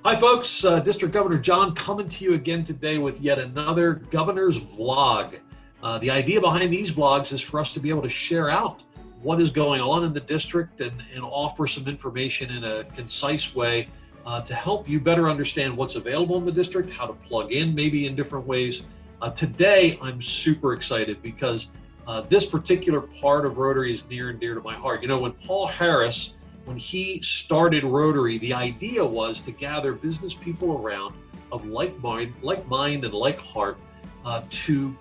Hi, folks. District Governor John coming to you again today with yet another Governor's Vlog. The idea behind these vlogs is for us to be able to share out what is going on in the district and offer some information in a concise way to help you better understand what's available in the district, how to plug in maybe in different ways. Today, I'm super excited because this particular part of Rotary is near and dear to my heart. You know, when Paul Harris, when he started Rotary, the idea was to gather business people around of like mind and like heart to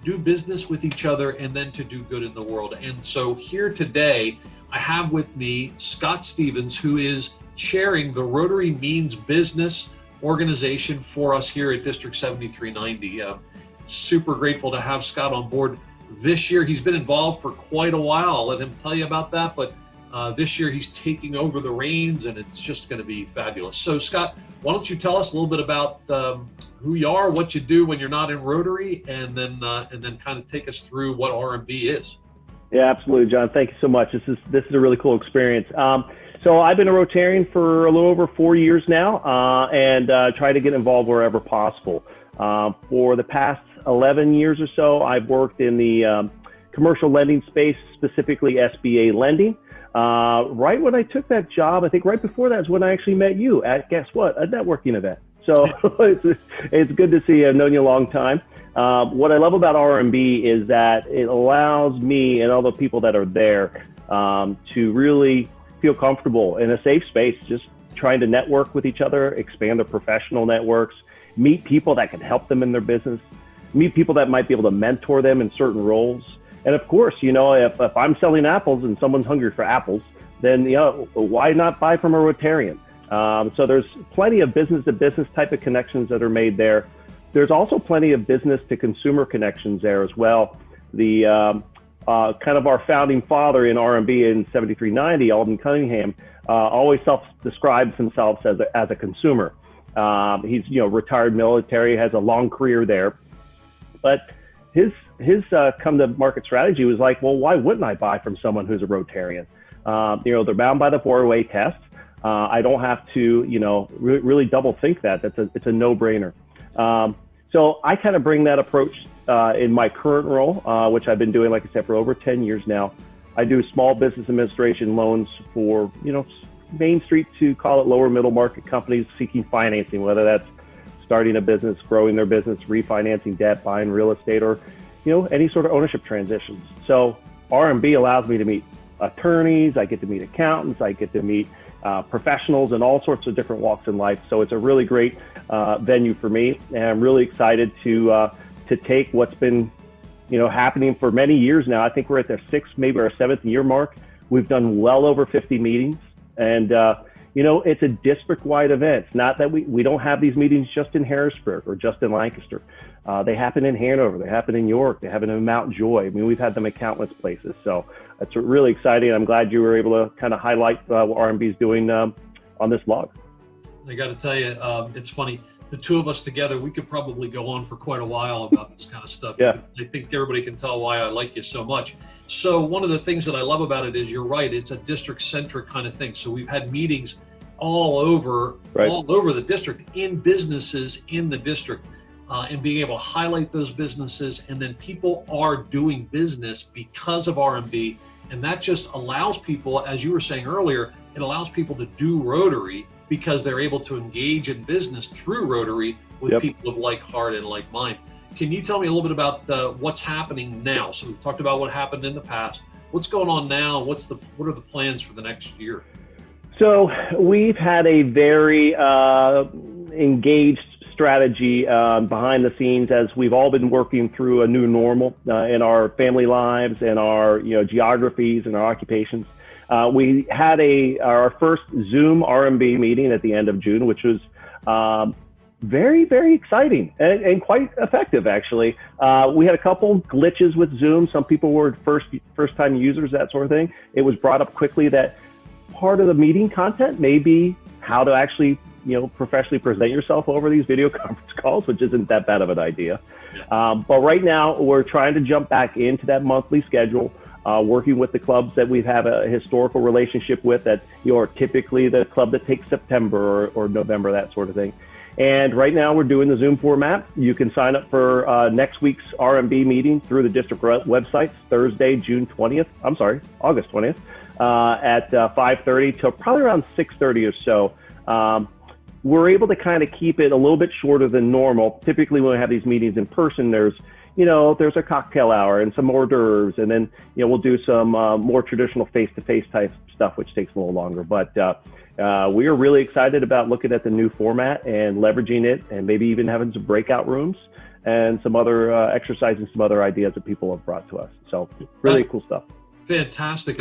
do business with each other and then to do good in the world. And so here today, I have with me Scott Stevens, who is chairing the Rotary Means Business organization for us here at District 7390. Super grateful to have Scott on board this year. He's been involved for quite a while. I'll let him tell you about that, but this year he's taking over the reins and it's just going to be fabulous. So Scott, why don't you tell us a little bit about who you are, what you do when you're not in Rotary, and then kind of take us through what RMB is. Yeah, absolutely, John. Thank you so much. This is a really cool experience. So I've been a Rotarian for a little over 4 years now, and try to get involved wherever possible. For the past 11 years or so, I've worked in the commercial lending space, specifically SBA lending. Right when I took that job, I think right before that is when I actually met you at, guess what, a networking event. So it's good to see you. I've known you a long time. What I love about RMB is that it allows me and all the people that are there to really feel comfortable in a safe space, just trying to network with each other, expand their professional networks, meet people that can help them in their business, meet people that might be able to mentor them in certain roles. And of course, you know, if I'm selling apples and someone's hungry for apples, then, you know, why not buy from a Rotarian? So there's plenty of business-to-business type of connections that are made there. There's also plenty of business-to-consumer connections there as well. The kind of our founding father in RMB in 7390, Alden Cunningham, always self-describes himself as a consumer. He's, you know, retired military, has a long career there, but his come to market strategy was like, well, why wouldn't I buy from someone who's a Rotarian? You know, they're bound by the 4-way test. I don't have to, you know, really double think that. It's a no-brainer. So I kind of bring that approach in my current role, which I've been doing, like I said, for over 10 years now. I do small business administration loans for, you know, Main Street to call it lower middle market companies seeking financing, whether that's starting a business, growing their business, refinancing debt, buying real estate, or, you know, any sort of ownership transitions. So RMB allows me to meet attorneys, I get to meet accountants, I get to meet professionals in all sorts of different walks in life. So it's a really great venue for me, and I'm really excited to take what's been, you know, happening for many years now. I think we're at the 6th, maybe our 7th year mark. We've done well over 50 meetings, and you know, it's a district-wide event. It's not that we don't have these meetings just in Harrisburg or just in Lancaster. They happen in Hanover, they happen in York, they happen in Mount Joy. I mean, we've had them at countless places. So it's really exciting. I'm glad you were able to kind of highlight what RMB is doing on this vlog. I got to tell you, it's funny. The two of us together, we could probably go on for quite a while about this kind of stuff. Yeah. I think everybody can tell why I like you so much. So one of the things that I love about it is you're right. It's a district-centric kind of thing. So we've had meetings all over the district, in businesses in the district, and being able to highlight those businesses. And then people are doing business because of RMB. And that just allows people, as you were saying earlier, it allows people to do Rotary because they're able to engage in business through Rotary with people of like heart and like mind. Can you tell me a little bit about what's happening now? So we've talked about what happened in the past. What's going on now? What are the plans for the next year? So we've had a very engaged strategy behind the scenes as we've all been working through a new normal in our family lives and our, you know, geographies and our occupations. We had our first Zoom RMB meeting at the end of June, which was very, very exciting and quite effective, actually. We had a couple glitches with Zoom. Some people were first-time users, that sort of thing. It was brought up quickly that part of the meeting content may be how to actually, you know, professionally present yourself over these video conference calls, which isn't that bad of an idea. But right now, we're trying to jump back into that monthly schedule. working with the clubs that we have a historical relationship with that are typically the club that takes September or November, that sort of thing. And right now we're doing the Zoom format. You can sign up for next week's RMB meeting through the district website, Thursday, August 20th, at 5:30 till probably around 6:30 or so. We're able to kind of keep it a little bit shorter than normal. Typically when we have these meetings in person, there's a cocktail hour and some hors d'oeuvres, and then, we'll do some more traditional face-to-face type stuff, which takes a little longer. But we are really excited about looking at the new format and leveraging it, and maybe even having some breakout rooms and some other exercises, some other ideas that people have brought to us. So really cool stuff. Fantastic.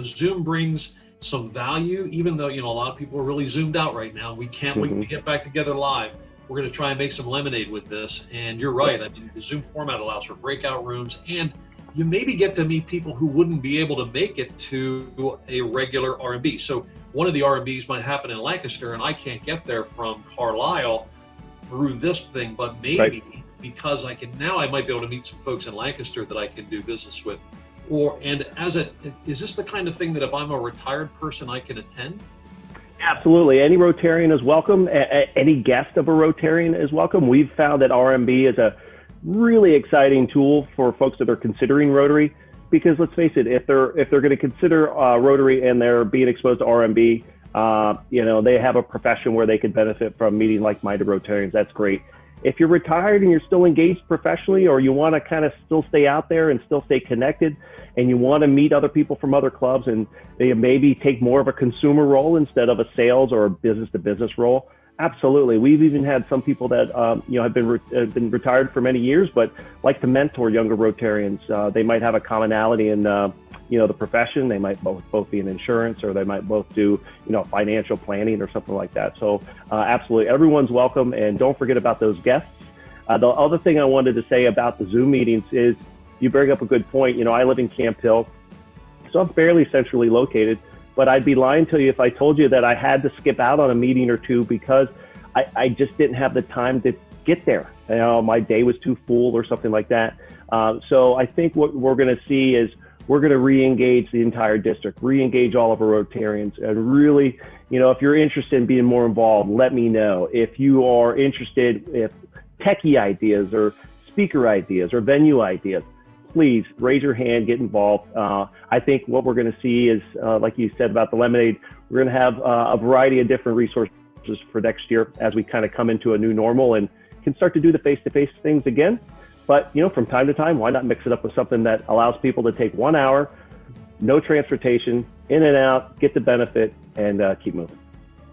Zoom brings some value, even though, a lot of people are really zoomed out right now. We can't wait to get back together live. We're going to try and make some lemonade with this. And you're right. I mean, the Zoom format allows for breakout rooms, and you maybe get to meet people who wouldn't be able to make it to a regular R&B. So one of the R&Bs might happen in Lancaster, and I can't get there from Carlisle through this thing, but maybe because I might be able to meet some folks in Lancaster that I can do business with. Is this the kind of thing that if I'm a retired person, I can attend? Absolutely. Any Rotarian is welcome. Any guest of a Rotarian is welcome. We've found that RMB is a really exciting tool for folks that are considering Rotary, because let's face it, if they're going to consider Rotary and they're being exposed to RMB, they have a profession where they could benefit from meeting like-minded Rotarians. That's great. If you're retired and you're still engaged professionally, or you want to kind of still stay out there and still stay connected, and you want to meet other people from other clubs and they maybe take more of a consumer role instead of a sales or a business-to-business role, absolutely. We've even had some people that have been retired for many years, but like to mentor younger Rotarians. They might have a commonality in the profession. They might both be in insurance, or they might both do financial planning or something like that. So absolutely, everyone's welcome, and don't forget about those guests. The other thing I wanted to say about the Zoom meetings is, you bring up a good point. I live in Camp Hill, so I'm fairly centrally located, but I'd be lying to you if I told you that I had to skip out on a meeting or two because I just didn't have the time to get there. My day was too full or something like that. So I think what we're going to see is we're going to re-engage the entire district, re-engage all of our Rotarians, and really, if you're interested in being more involved, let me know. If you are interested in techie ideas or speaker ideas or venue ideas, please raise your hand, get involved. I think what we're going to see is, like you said about the lemonade, we're going to have a variety of different resources for next year as we kind of come into a new normal and can start to do the face-to-face things again. But, from time to time, why not mix it up with something that allows people to take 1 hour, no transportation, in and out, get the benefit, and keep moving.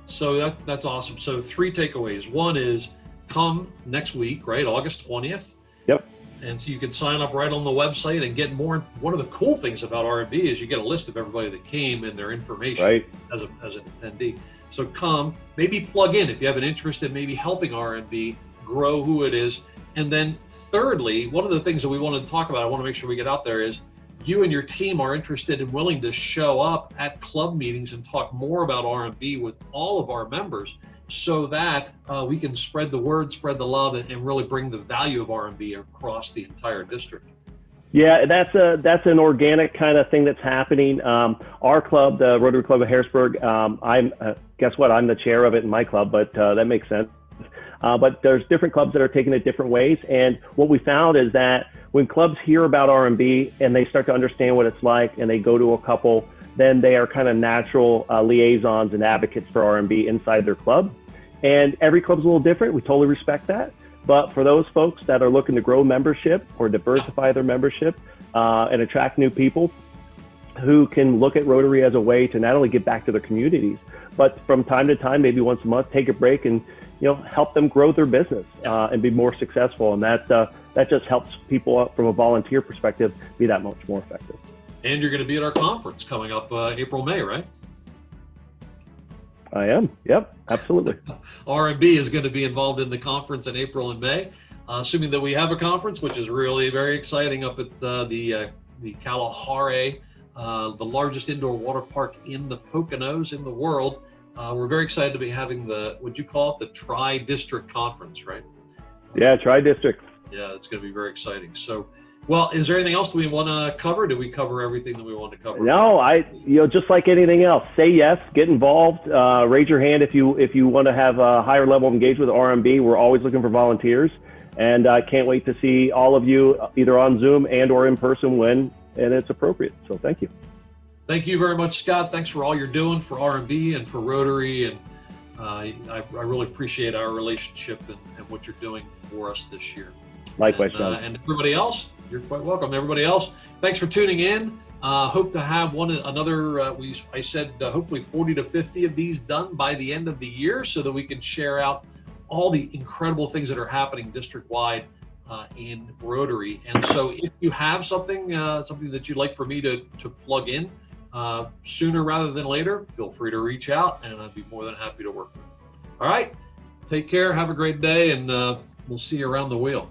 So that's awesome. So 3 takeaways. One is come next week, right? August 20th. Yep. And so you can sign up right on the website and get more. One of the cool things about RMB is you get a list of everybody that came and their information as an attendee. So come, maybe plug in if you have an interest in maybe helping RMB grow who it is. And then thirdly, one of the things that we want to talk about, I want to make sure we get out there, is you and your team are interested and willing to show up at club meetings and talk more about RMB with all of our members, so that we can spread the word, spread the love, and really bring the value of RMB across the entire district. Yeah, that's an organic kind of thing that's happening. Our club, the Rotary Club of Harrisburg, guess what? I'm the chair of it in my club, but that makes sense. But there's different clubs that are taking it different ways. And what we found is that when clubs hear about RMB and they start to understand what it's like and they go to a couple, then they are kind of natural liaisons and advocates for RMB inside their club. And every club's a little different. We totally respect that. But for those folks that are looking to grow membership or diversify their membership and attract new people who can look at Rotary as a way to not only give back to their communities, but from time to time, maybe once a month, take a break and help them grow their business and be more successful. And that just helps people from a volunteer perspective be that much more effective. And you're going to be at our conference coming up April, May, right? I am. Yep, absolutely. RMB is going to be involved in the conference in April and May, assuming that we have a conference, which is really very exciting, up at the Kalahari, the largest indoor water park in the Poconos in the world. We're very excited to be having would you call it the Tri-District Conference, right? Yeah, Tri-District. Yeah, it's going to be very exciting. So Well, is there anything else that we want to cover? Did we cover everything that we wanted to cover? No, just like anything else, say yes, get involved, raise your hand if you want to have a higher level of engagement with RMB. We're always looking for volunteers, and I can't wait to see all of you either on Zoom and or in person when and it's appropriate. So thank you. Thank you very much, Scott. Thanks for all you're doing for RMB and for Rotary, and I really appreciate our relationship and what you're doing for us this year. Likewise, John. And everybody else, you're quite welcome. Everybody else, thanks for tuning in. Hope to have I said hopefully 40 to 50 of these done by the end of the year, so that we can share out all the incredible things that are happening district-wide in Rotary. And so if you have something that you'd like for me to plug in sooner rather than later, feel free to reach out, and I'd be more than happy to work with you. All right, take care, have a great day, and we'll see you around the wheel.